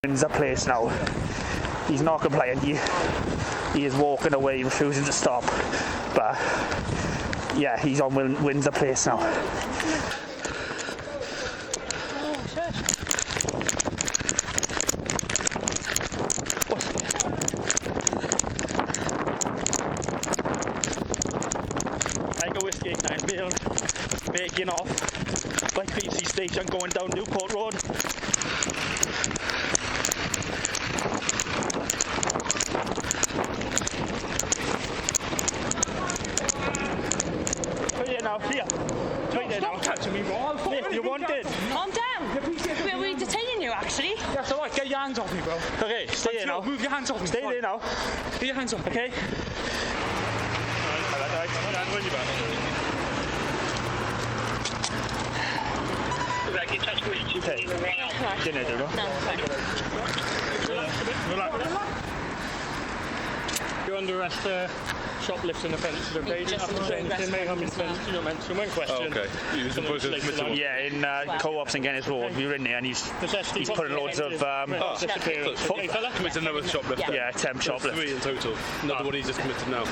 Wins the place now. He's not compliant. He is walking away, refusing to stop. But yeah, he's on wins the place now. I go with gate 9 Bill, making off by PC Station, going down Newport Road. Here. Stop touching me, bro. Mate, you wanted. Calm down. We're detaining you, actually. That's alright, get your hands off me, bro. Okay, stay there now. Move your hands off me. Stay there now. Get your hands off me. Okay? Alright. Okay. Dinner, do you know? You're under arrest, shoplifting offence. Okay, you have to say anything, mate. I'm not mentioned. One question. Oh, okay. You're supposed to admit to Yeah, in co-ops in Guinness Road, we were in there and he's putting loads of disappearance. Committed another shoplifting. yeah, attempt shoplifting. 3 in total. Not the one he's just committed now.